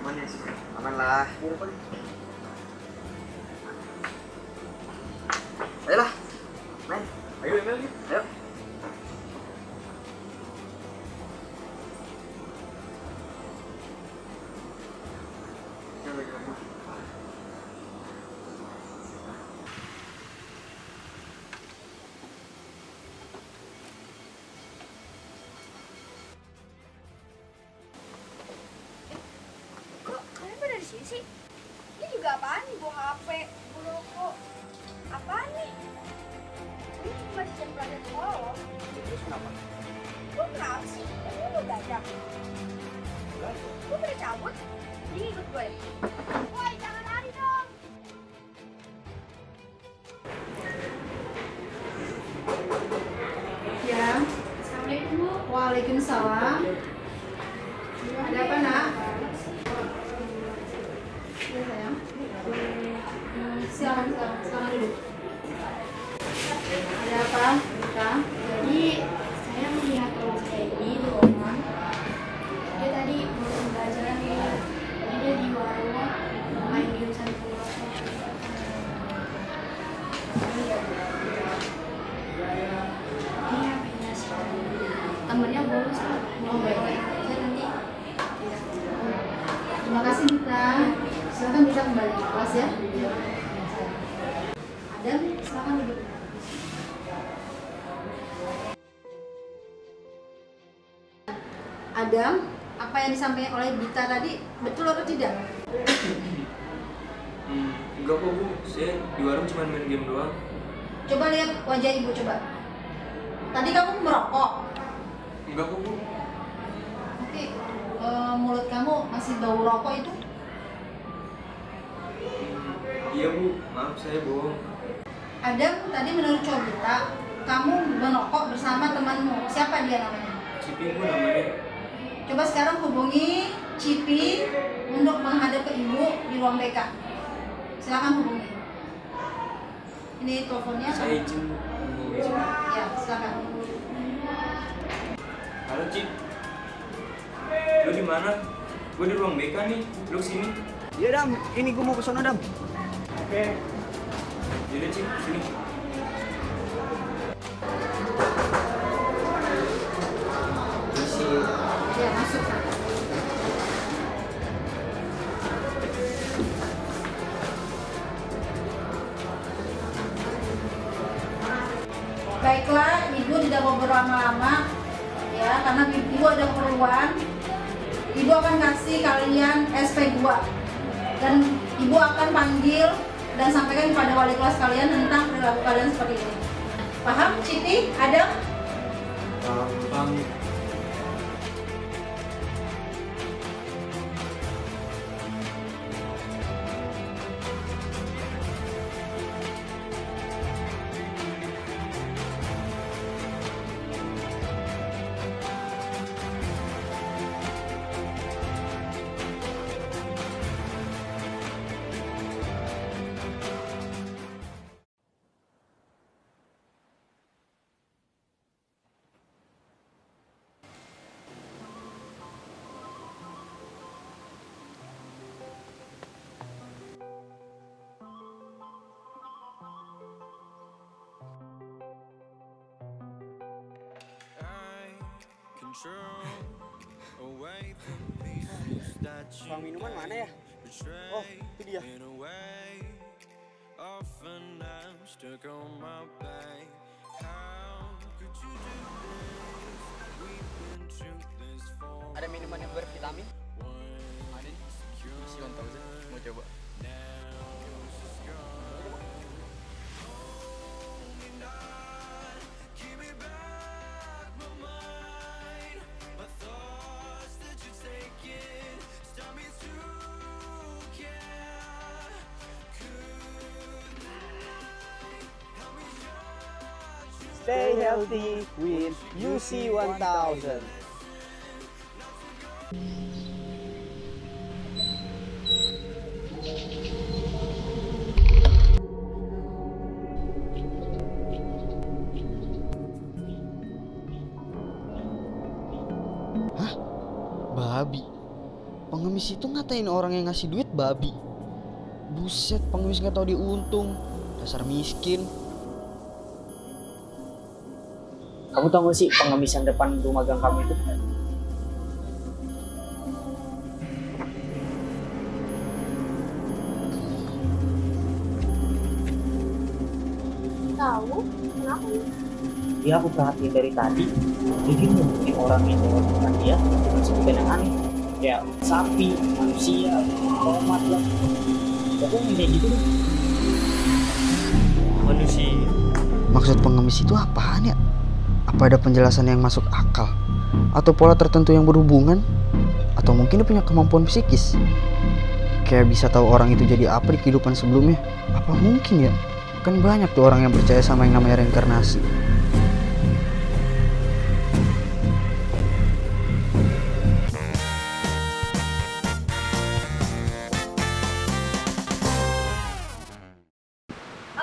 Aman ya sih? Aman lah. Ayolah, main. Ayo Emil, ayo. Kok kalian pada di sini sih? Ini juga apaan nih? Bawa HP, bawa rokok. Apaan nih? Ini cuma di jam pelajaran sekolah loh. Terus kenapa? Kok kenapa sih? Ini udah belajar. Kok pada cabut? Ini ikut gue. Woi, jangan lari dong. Ya. Assalamualaikum, Bu. Waalaikumsalam. Ada apa, Nak? Ya, sayang. Silakan dulu. Ada apa, Kak? Jadi saya melihat orang saya ini di rumah. Dia tadi mau pembelajaran ya. Jadi dia di warung main game sambil ngerokok. Ini HP-nya sih. Temennya bolos. Oh, baik. Saya nanti. Terima kasih, Dita. Silakan bisa kembali ke kelas ya. Adam, silakan duduk. Adam, apa yang disampaikan oleh Dita tadi betul atau tidak? Enggak kok Bu, saya di warung cuma main game doang. Coba lihat wajah ibu coba. Tadi kamu merokok. Enggak kok Bu. Oke, mulut kamu masih bau rokok itu? Iya Bu, maaf saya bohong. Adam, tadi menurut cowok Dita, kamu merokok bersama temanmu. Siapa dia namanya? Cipi Bu namanya. Coba sekarang hubungi Cipi untuk menghadap ke ibu di ruang BK. Silakan hubungi. Ini teleponnya. Saya izin Bu. Mau izin. Ya, silakan. Halo Cip. Lu di mana? Gue di ruang BK nih. Lu sini. Iya Dam, ini gue mau ke sono Dam. Oke. Jadi Cip, sini. Ya, masuk. Baiklah, ibu tidak mau berlama-lama ya, karena ibu ada keperluan. Ibu akan kasih kalian SP2 dan ibu akan panggil dan sampaikan kepada wali kelas kalian tentang perilaku kalian seperti ini. Paham, Cipi? Ada? Paham. Bang minuman mana ya? Oh, itu dia. Ada minuman yang bervitamin? Ada nih. Isi 1000. Mau coba? Stay healthy with UC 1000. Hah? Babi? Pengemis itu ngatain orang yang ngasih duit babi? Buset, pengemis nggak tahu diuntung. Dasar miskin. Kamu tahu gak sih pengemis yang depan rumah gang kamu itu? Tahu? Kenapa? Ya aku perhatiin dari tadi. Dia ngomongin orang yang mengorbankan dia dengan sebutan yang aneh. Kayak sapi, manusia, tomat lah. Pokoknya kayak gitu deh. Manusia. Maksud pengemis itu apaan ya? Apa ada penjelasan yang masuk akal? Atau pola tertentu yang berhubungan? Atau mungkin dia punya kemampuan psikis? kayak bisa tahu orang itu jadi apa di kehidupan sebelumnya. Apa mungkin ya? Kan banyak tuh orang yang percaya sama yang namanya reinkarnasi.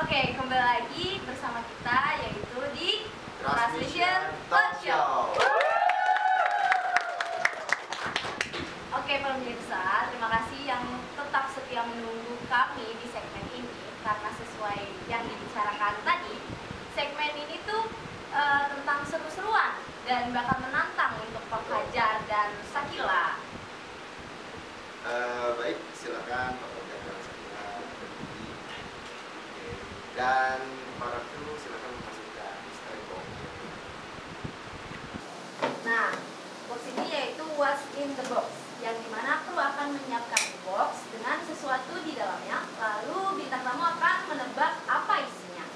Oke, kembali lagi bersama kita yaitu di Transmission Talk Show. Oke pemirsa, terima kasih yang tetap setia menunggu kami di segmen ini karena sesuai yang dibicarakan tadi, segmen ini tuh tentang seru-seruan dan bakal menantang untuk Pak Fajar dan Sakila. Baik, silakan Pak Fajar dan Sakila berdiri. Dan para kru silakan memasukkan misteri box. Nah, box ini yaitu What's in the Box, yang dimana kru akan menyiapkan box dengan sesuatu di dalamnya, lalu bintang tamu akan menebak apa isinya.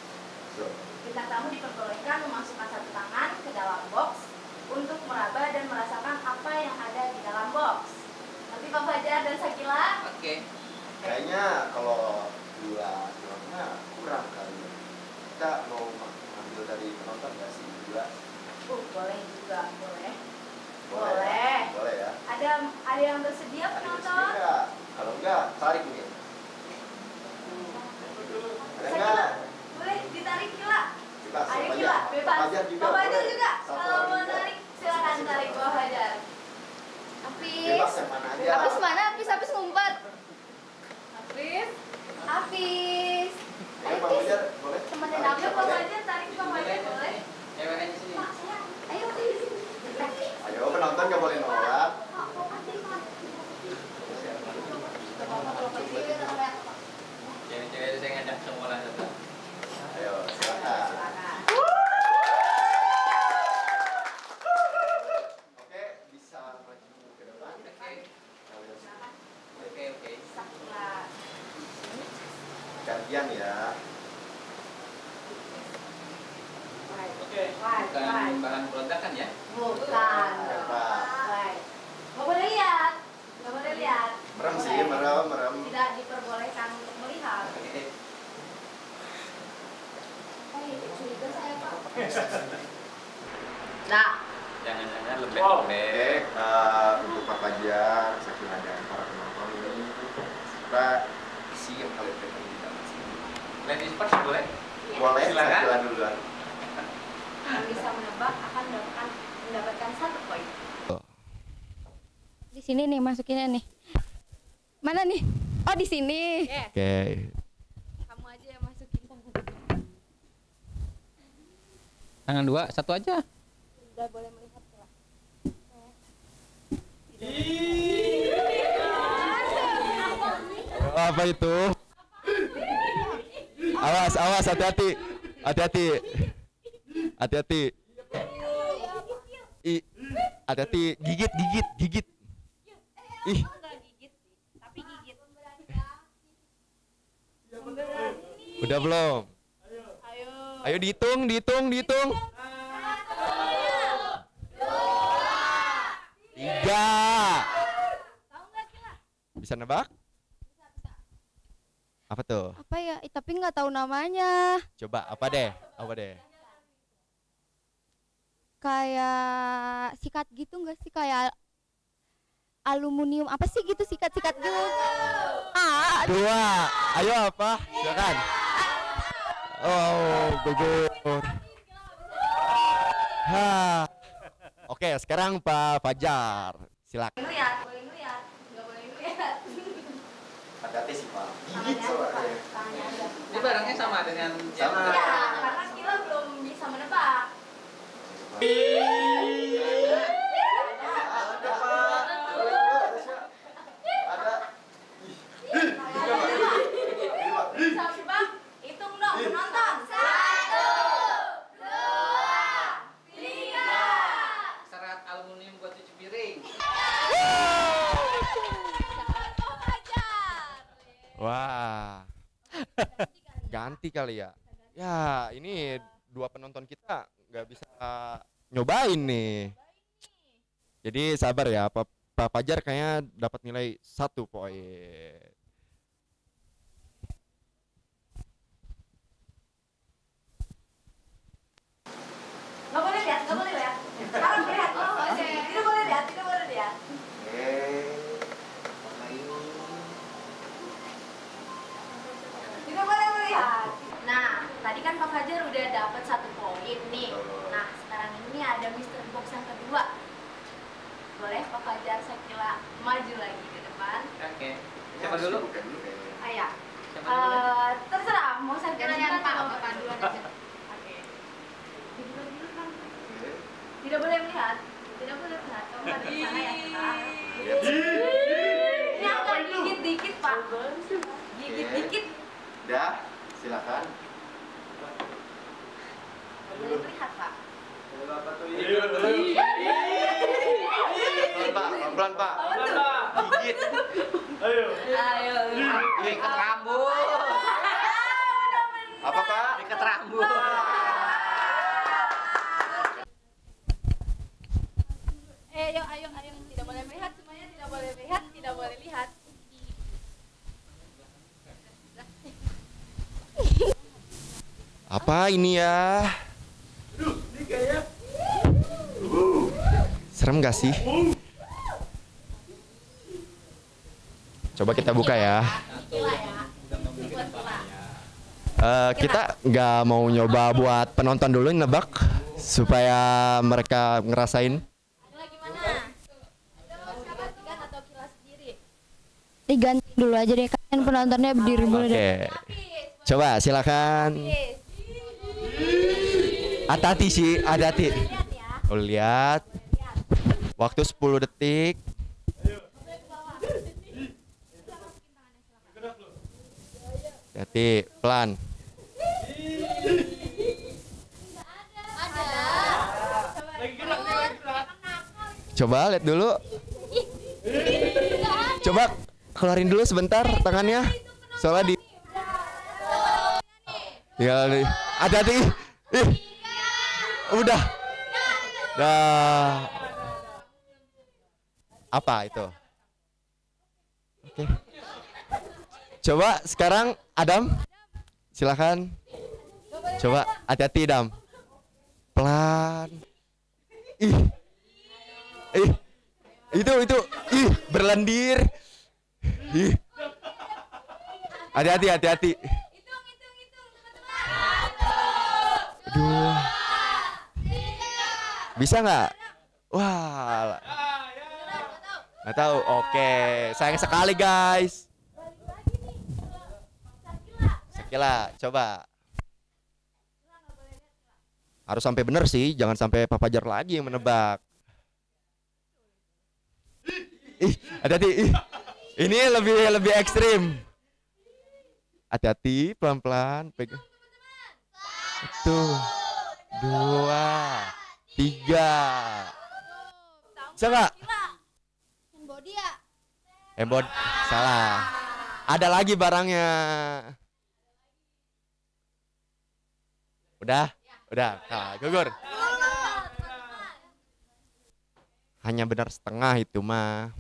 Bintang tamu diperbolehkan memasukkan satu tangan ke dalam box untuk meraba dan merasakan apa yang ada di dalam box. Nanti Pak Fajar dan Sakila. Oke. Kayaknya kalau gula filmnya kurang kali ya. Kita mau ambil dari penonton nggak sih gula? Boleh juga, boleh. Boleh ya. Ada yang bersedia penonton? Kalau enggak, tarik nih. Ada Sakila, enggak? boleh ditarik Kila. Ayo Pak Kila, bebas. Fajar juga. Pak Fajar boleh. juga. Satu Kalau orang mau juga. tarik, silakan tarik Pak Fajar. Bebas yang mana aja. Apis mana? Apis ngumpet. Apis. Ayo Pak Fajar, boleh? Temenin Ayo aku. Pak Fajar, tarik Pak Fajar boleh. Ayo Apis. Ayo penonton nggak boleh nolak. Cewek-cewek saya ngajak semua lah. Ayo, silakan. Oke, bisa maju ke depan. Oke. Sakila. Gantian ya. Bukan bahan peledakan ya? Bukan. Baik. Nggak boleh lihat. Nggak boleh lihat. Merem sih, merem. Tidak diperbolehkan untuk melihat. Curiga saya Pak. Nah. Jangan-jangan Oke, lembek-lembek. untuk Pak Fajar, Sakila dan para penonton ini kita isi yang kalian pengen di dalam sini. Ladies first boleh? Boleh, Silakan. Sakila duluan. Yang bisa menebak akan mendapatkan 1 poin. Di sini nih masukinnya nih. Mana nih? Oh di sini. Oke. Kamu aja yang masukin. Tangan 2, 1 aja. Udah boleh melihat lah. Apa itu? Awas, hati-hati. Hati-hati. Hati-hati, gigit. Ih. Udah belum? Ayo dihitung. Tiga. Bisa nebak? Apa tuh? Apa ya? Tapi nggak tahu namanya. Coba apa deh? Kayak sikat gitu nggak sih? Kayak aluminium apa sih gitu, sikat-sikat gitu. Dua. Ayo apa? Silakan. Oh, gugur. Oke, sekarang Pak Fajar. Silakan. Boleh ngeliat. Nggak boleh ngeliat. Hati-hati sih, Pak. Tangannya aja, Pak. Tangannya aja. Ini barangnya sama dengan Sama. Iya, karena Kila belum bisa menebak. Bisa nebak? Hitung dong, penonton. 1, 2, 3. serat aluminium buat cuci piring. Wah. Ganti kali ya. Ya, ini 2 penonton kita nggak bisa nyobain nih. Jadi sabar ya, Pak Fajar kayaknya dapat nilai 1 poin. Fajar udah dapat 1 poin nih. Nah, sekarang ini ada Mr. Box yang kedua. Boleh Pak Fajar Sakila maju lagi ke depan. Oke. Siapa dulu? Ayah. Terserah mau Sakila atau Bapak duluan aja. Oke. Dibuka dulu kan. Tidak boleh melihat. Tidak boleh melihat. Kamu ada di sana ya, Kak. Ini akan gigit dikit, Pak. Gigit dikit. Dah, silakan. Boleh melihat, Pak. Pelan, Pak. Gigit. Ayo. Ikat rambut. Apa, Pak? Ikat rambut. Ayo. Tidak boleh melihat, semuanya tidak boleh melihat, tidak boleh lihat. Apa ini ya? Ini kayak Serem gak sih? Coba kita buka ya. Kita nggak mau nyoba buat penonton dulu nebak supaya mereka ngerasain. Diganti dulu aja deh, kan penontonnya berdiri dulu deh. Oke. Coba silakan. Hati-hati sih, hati-hati. Oh, lihat. Waktu 10 detik. Hati, pelan. Coba lihat dulu. Coba keluarin dulu sebentar tangannya. Soalnya di tinggal hati-hati. Udah. Dah. Apa itu? Oke. Coba sekarang Adam. Silakan. Coba hati-hati Adam. Pelan. Itu. Berlendir. Hati-hati. Aduh. Bisa nggak? Wah. Nggak tahu. Oke, sayang sekali guys. Sakila, coba. Harus sampai bener sih, jangan sampai Pak Fajar lagi yang menebak. Hati-hati. Ini lebih ekstrim. Hati-hati, pelan-pelan. Pegang. 1, 2, 3. Bisa nggak? Body ya? Embod, salah. Ada lagi barangnya. Udah, nah, gugur. Hanya benar setengah itu mah.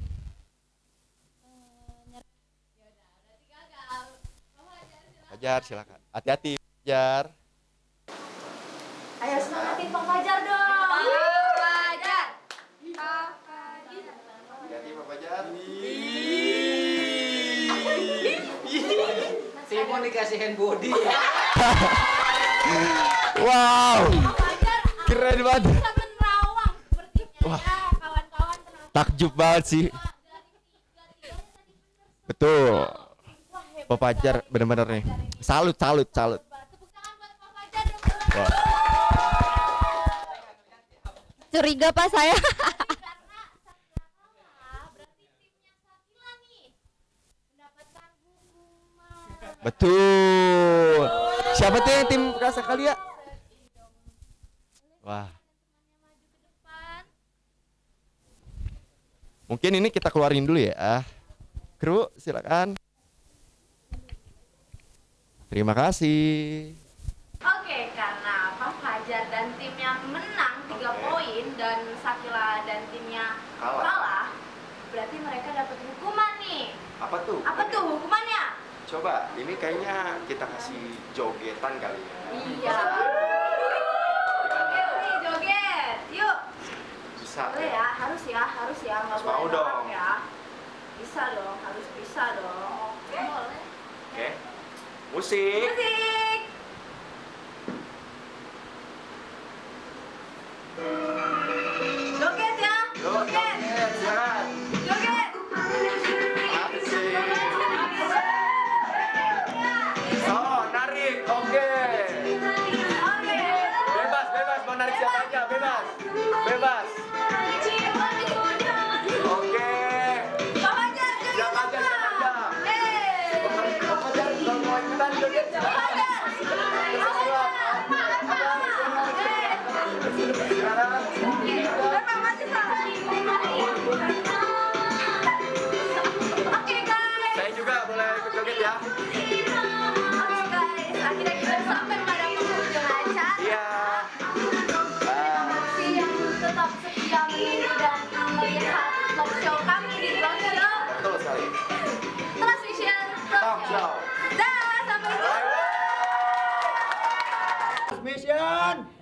Fajar, silakan. Hati-hati, Fajar. Ayo semangatin Pak Fajar dong. Hati-hati Pak Fajar. Simon dikasih hand body. Wow. Keren banget. Wah. Takjub banget sih. Betul. Pak Fajar benar-benar nih. Salut. Wah. Curiga Pak saya. Betul. Siapa tuh yang tim Rasa Kalia? Wah. Mungkin ini kita keluarin dulu ya. Kru, silakan. Terima kasih. Oke, karena Pak Fajar dan timnya menang 3 poin dan Sakila dan timnya kalah, berarti mereka dapat hukuman nih. Apa tuh? Apa tuh hukumannya? Coba, ini kayaknya kita kasih jogetan kali ya. Iya. Joget. Yuk. Bisa. Boleh ya, harus ya, nggak boleh mau dong. nolak ya. Bisa dong, harus bisa dong. Boleh. Oke. Musik. Oke guys. Saya juga boleh ikut joget ya. Oke guys, akhirnya kita sampai pada penghujung acara. Iya. Terima kasih yang tetap setia menunggu dan melihat talk show kami di Bangkelo. Betul sekali. Transvision Talk Show. Dah, sampai jumpa. Transmission.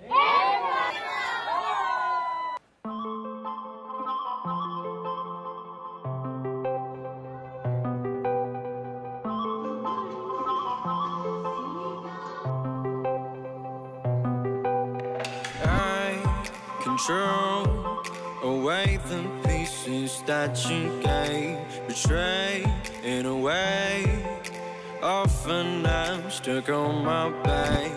Control away the pieces that you gave, betrayed in a way. Often I'm stuck on my back.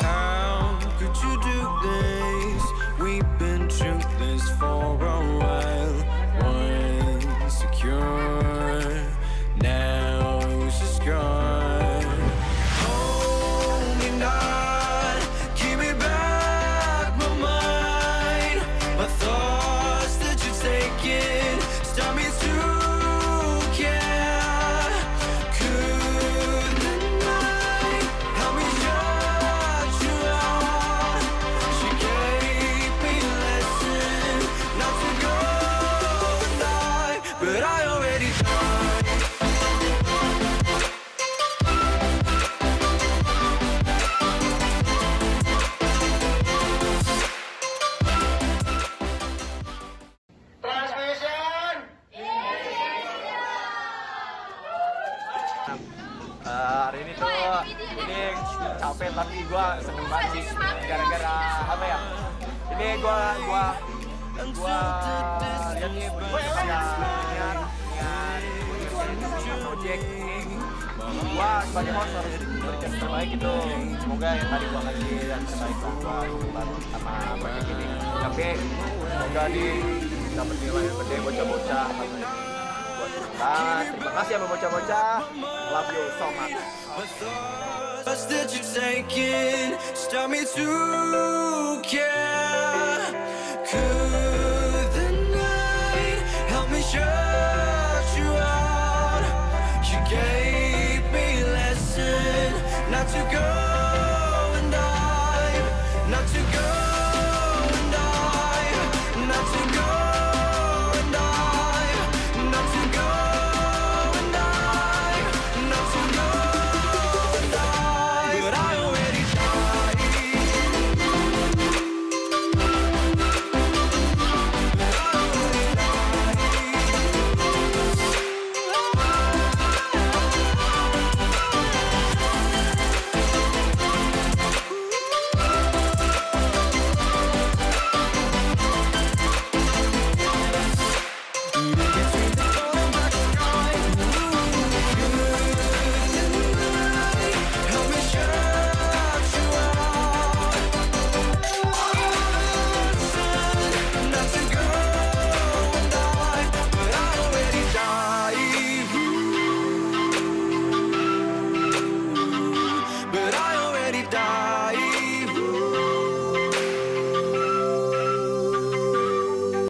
How could you do this? We've been through this for a while. Once secure, now she's gone. Hold me not, keep me back my mind. My thoughts that you're taking stop me to care. Could the night help me shut you out? She gave me a lesson not to go and die, but I already died. Hari ini tuh ini capek tapi gua seneng banget sih gara-gara apa ya? Ini gua lihat nih gua kayak niat project ini gua sebagai sponsor jadi yang terbaik itu semoga yang tadi gua kasih yang terbaik gua sama project ini tapi semoga dapat nilai yang gede bocah-bocah terima kasih sama bocah-bocah. Love you so much. Thoughts that you're taking stop me to care. Could the night help me shut you out? You gave me a lesson not to go and dive, not to go.